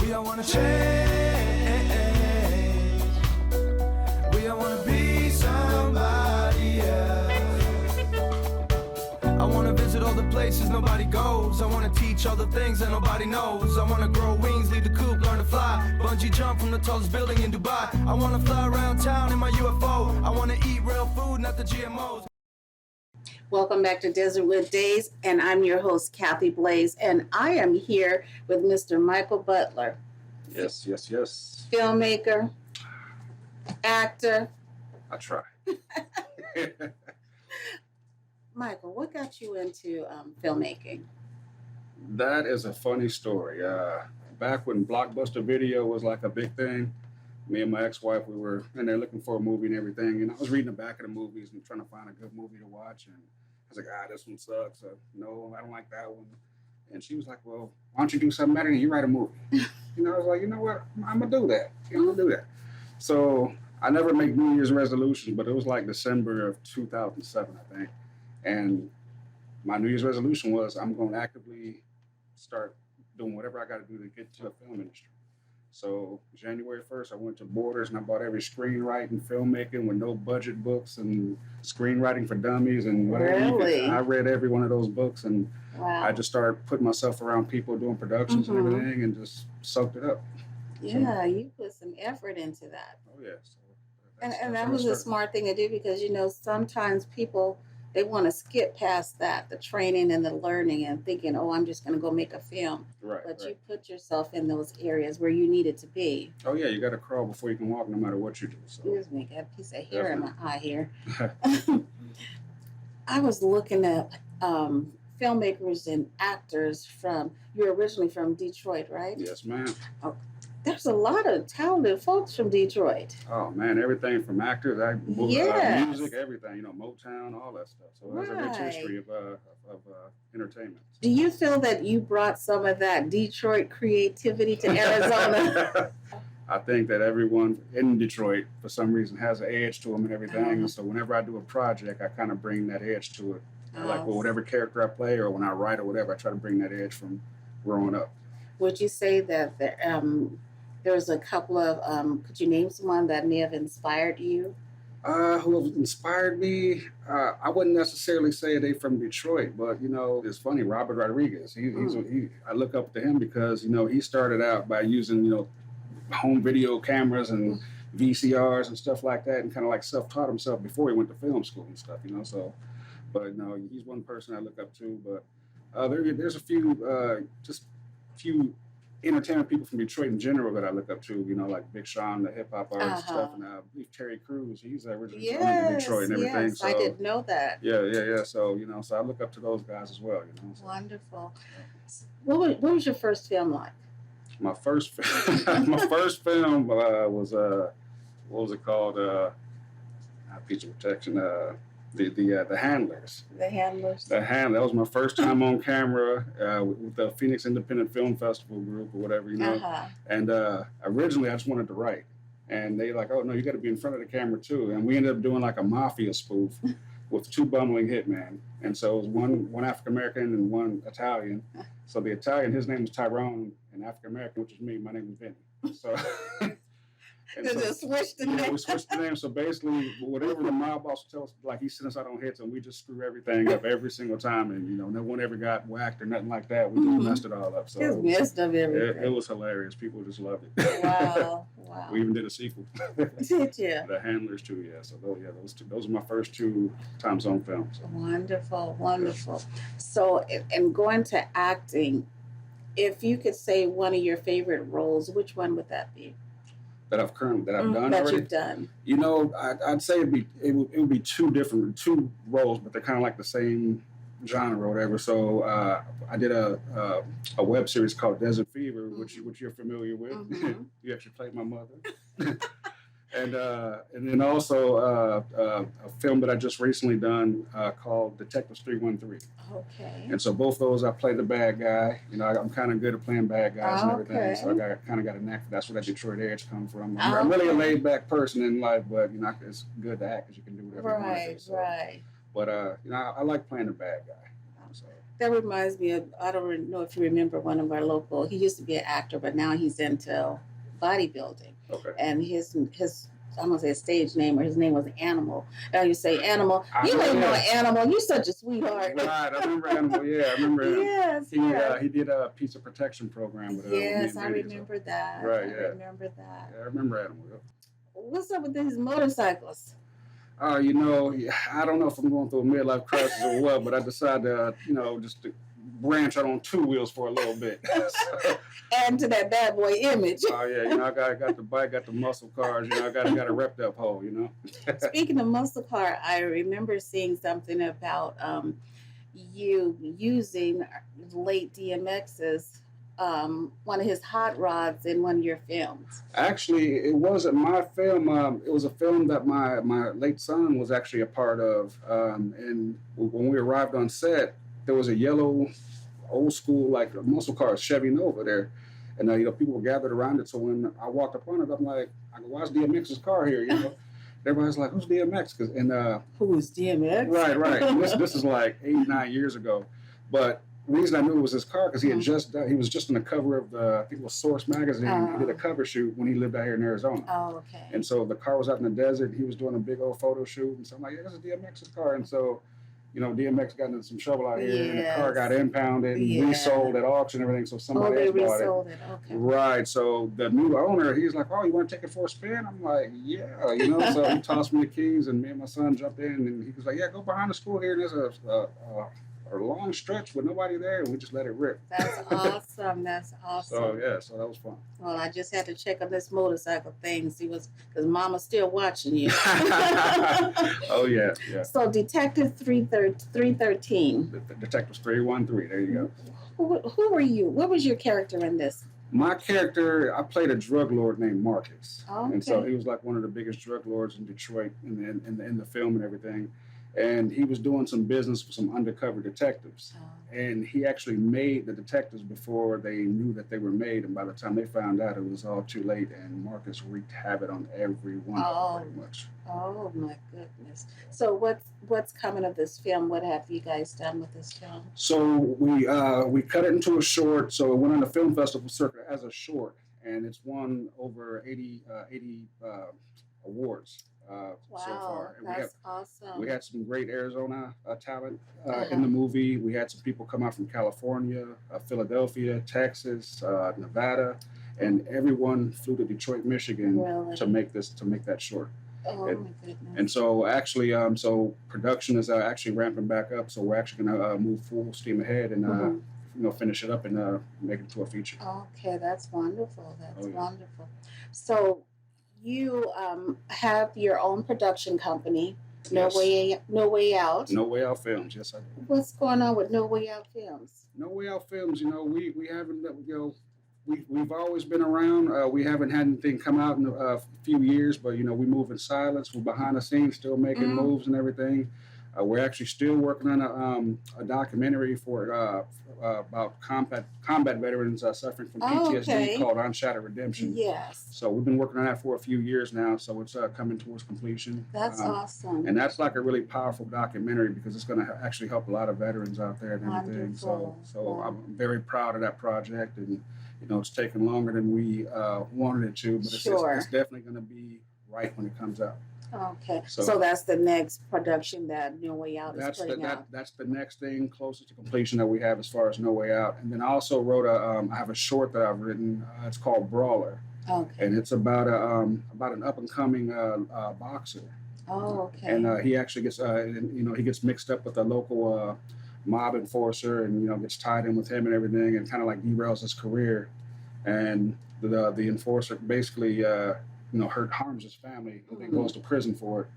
We all wanna change. We all wanna be somebody else. I wanna visit all the places nobody goes. I wanna teach all the things that nobody knows. I wanna grow wings, leave the coop, learn to fly. Bungee jump from the tallest building in Dubai. I wanna fly around town in my UFO. I wanna eat real food, not the GMOs. Welcome back to Desertwood Days, and I'm your host, Kathy Blaze, and I am here with Mr. Michael Butler. Yes. Filmmaker, actor. I try. Michael, what got you into filmmaking? That is a funny story. Back when Blockbuster Video was like a big thing, me and my ex-wife, we were in there looking for a movie and everything, and I was reading the back of the movies and trying to find a good movie to watch, and I was like, this one sucks. No, I don't like that one. And she was like, well, why don't you do something better and you write a movie? I was like, you know what? I'm going to do that. I'm going to do that. So I never make New Year's resolutions, but it was like December of 2007, I think. And my New Year's resolution was I'm going to actively start doing whatever I got to do to get to the film industry. So January 1st, I went to Borders and I bought every screenwriting, filmmaking with no budget books and screenwriting for dummies and whatever. Really? I read every one of those books, and Wow. I just started putting myself around people doing productions and everything, and just soaked it up. Yeah, you put some effort into that. Oh yeah. So And that was a smart thing to do because, sometimes people, they want to skip past that, the training and the learning and thinking, oh, I'm just going to go make a film. Right. But you put yourself in those areas where you needed to be. Oh yeah, you got to crawl before you can walk, no matter what you do. So. Excuse me, got a piece of hair in my eye here. I was looking at filmmakers and actors you're originally from Detroit, right? Yes, ma'am. There's a lot of talented folks from Detroit. Oh man, everything from actors, Yes. music, everything, Motown, all that stuff. So there's a rich history of entertainment. Do you feel that you brought some of that Detroit creativity to Arizona? I think that everyone in Detroit, for some reason, has an edge to them and everything. And so whenever I do a project, I kind of bring that edge to it. Like whatever character I play or when I write or whatever, I try to bring that edge from growing up. Would you say that there's a couple of, could you name someone that may have inspired you? Who have inspired me? I wouldn't necessarily say they from Detroit, but it's funny. Robert Rodriguez. I look up to him because he started out by using home video cameras and VCRs and stuff like that, and kind of like self-taught himself before he went to film school and stuff. So, but he's one person I look up to. But there's a few entertainment people from Detroit in general that I look up to, like Big Sean, the hip hop artist and stuff, and I believe Terry Crews, he's originally from Detroit and everything. Yes, so, I didn't know that. Yeah. So, so I look up to those guys as well, So. Wonderful. What was your first film like? My first film was what was it called? Piece of Protection. The Handlers. The Handlers. That was my first time on camera with the Phoenix Independent Film Festival group or whatever, And originally I just wanted to write, and they like, oh no, you got to be in front of the camera too. And we ended up doing like a mafia spoof with two bumbling hitmen, and so it was one African American and one Italian. So the Italian, his name was Tyrone, and African American, which was me, my name was Vinny. So. Just switched the name. We switched the name. So basically, whatever the mob boss tells us, like he sent us out on hits, and we just screw everything up every single time, and no one ever got whacked or nothing like that. We just messed it all up. So just messed up everything. It was hilarious. People just loved it. Wow. We even did a sequel. Did you? The Handlers too, yeah. So those are my first two times on film. So. Wonderful. So, and going to acting, if you could say one of your favorite roles, which one would that be? That I've done that already. You've done. I'd say it would be two roles, but they're kind of like the same genre or whatever. So I did a web series called Desert Fever, which you're familiar with. Mm-hmm. You actually played my mother. And then also a film that I just recently done called Detectives 313. Okay. And so both those I played the bad guy. I'm kind of good at playing bad guys and everything. So I kind of got a knack for that's where that Detroit edge comes from. I'm really a laid back person in life, but it's good to act because you can do whatever you want to do. So. Right. But I like playing the bad guy. So. That reminds me of, I don't know if you remember one of our local, he used to be an actor, but now he's into bodybuilding. Okay. And his I'm gonna say his stage name or his name was Animal. Now you say Animal. I You know, ain't no yeah. Animal. You're such a sweetheart. Right, I remember Animal. Yeah, I remember him. Yes. He did a pizza protection program with Yes, me I and Lady, remember that. Right, I yeah. remember that. Yeah, I remember Animal. Yeah. What's up with these motorcycles? You know, I don't know if I'm going through a midlife crisis or what, but I decided to, you know, just to branch out on two wheels for a little bit. So, Add to that bad boy image. oh yeah, you know, I got the bike, got the muscle cars, you know, I got to rep that pole, you know. Speaking of muscle car, I remember seeing something about you using late DMX's one of his hot rods in one of your films. Actually, it wasn't my film. It was a film that my late son was actually a part of. And when we arrived on set, there was a yellow, old school like muscle car, Chevy Nova there, and you know, people were gathered around it. So when I walked up on it, I'm like, why's DMX's car here? You know, everybody's like, who's DMX? Who's DMX? Right. And this is like 8-9 years ago, but. The reason I knew it was his car because he was just on the cover of I think it was Source magazine. He did a cover shoot when he lived out here in Arizona. Oh, okay. And so the car was out in the desert. He was doing a big old photo shoot, and so I'm like, yeah, this is DMX's car. And so, you know, DMX got into some trouble out here, and the car got impounded and resold at auction and everything. So somebody else bought resold it. Okay. Right. So the new owner, he's like, oh, you want to take it for a spin? I'm like, yeah, you know. So he tossed me the keys, and me and my son jumped in, and he was like, yeah, go behind the school here, and there's a long stretch with nobody there, and we just let it rip. That's awesome. That's awesome. So that was fun. Well, I just had to check on this motorcycle thing, see what's because Mama's still watching you. Oh yeah. So Detective 313. The Detectives 313. There you go. Who were you? What was your character in this? My character, I played a drug lord named Marcus, okay. And so he was like one of the biggest drug lords in Detroit in the film and everything. And he was doing some business for some undercover detectives. And he actually made the detectives before they knew that they were made. And by the time they found out, it was all too late. And Marcus wreaked havoc on every one of them, pretty much. Oh, my goodness. So what's coming of this film? What have you guys done with this film? So we cut it into a short. So it went on the film festival circuit as a short. And it's won over 80 awards. Wow, so far. And that's awesome. We had some great Arizona talent in the movie. We had some people come out from California, Philadelphia, Texas, Nevada, and everyone flew to Detroit, Michigan to make that short. Oh, my goodness. And so actually, so production is actually ramping back up. So we're actually going to move full steam ahead and finish it up and make it to a feature. Okay, that's wonderful. That's wonderful. So you have your own production company, No Way Out. No Way Out Films, yes I do. What's going on with No Way Out Films? No Way Out Films, you know, we haven't, we've always been around. We haven't had anything come out in a few years, but you know, we move in silence. We're behind the scenes, still making moves and everything. We're actually still working on a documentary for about combat veterans suffering from PTSD called Unshattered Redemption. Yes. So we've been working on that for a few years now. So it's coming towards completion. That's awesome. And that's like a really powerful documentary because it's going to actually help a lot of veterans out there and everything. Wonderful. So I'm very proud of that project, and you know, it's taken longer than we wanted it to, but it's definitely going to be right when it comes out. Okay, so that's the next production that No Way Out is putting out. That's the next thing closest to completion that we have as far as No Way Out. And then I also wrote I have a short that I've written. It's called Brawler. Okay. And it's about an up and coming boxer. Oh, okay. And he actually gets he gets mixed up with a local mob enforcer, and you know, gets tied in with him and everything, and kind of like derails his career. And the enforcer basically harms his family, and then goes to prison for it.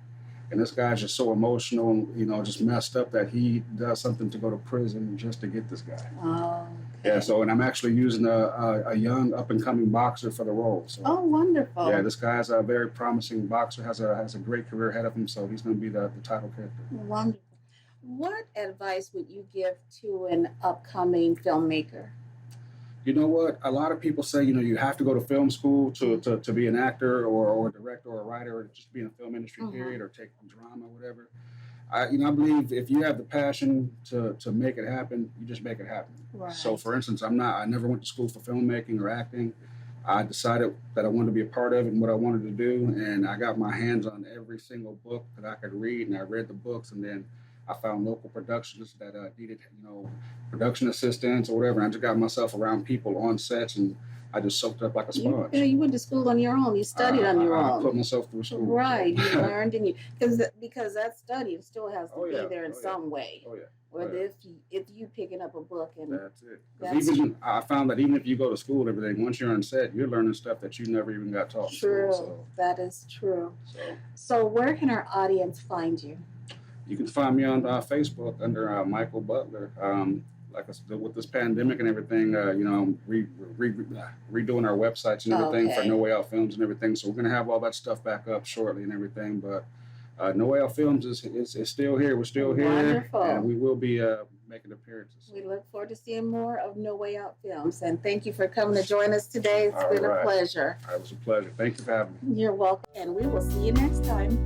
And this guy's just so emotional, you know, just messed up that he does something to go to prison just to get this guy. Oh, okay. Yeah, so, and I'm actually using a young up-and-coming boxer for the role. So, oh, wonderful. Yeah, this guy's a very promising boxer, has a great career ahead of him, so he's going to be the title character. Wonderful. What advice would you give to an upcoming filmmaker? You know what? A lot of people say, you know, you have to go to film school to be an actor or a director or a writer or just be in the film industry, period, or take drama, whatever. I believe if you have the passion to make it happen, you just make it happen. Right. So, for instance, I never went to school for filmmaking or acting. I decided that I wanted to be a part of it and what I wanted to do, and I got my hands on every single book that I could read, and I read the books, and then I found local productions that needed, production assistants or whatever. And I just got myself around people on sets, and I just soaked up like a sponge. You went to school on your own. You studied on your own. I put myself through school. Right. You learned, and because that study still has to Oh, be yeah. there in Oh, yeah. some way. Oh yeah. Whether if you picking up a book and That's it. 'Cause That's even I found that even if you go to school and everything, once you're on set, you're learning stuff that you never even got taught. in true, school. that is true. So So where can our audience find you? you can find me on Facebook under Michael Butler. Like I said, with this pandemic and everything, redoing our websites and everything for Okay. No Way Out Films and everything. So we're gonna have all that stuff back up shortly and everything. But No Way Out Films is still here. We're still here, Wonderful. and we will be making appearances. We look forward to seeing more of No Way Out Films. And thank you for coming to join us today. It's been a All right. pleasure. It was a pleasure. Thank you for having me. You're welcome. And we will see you next time.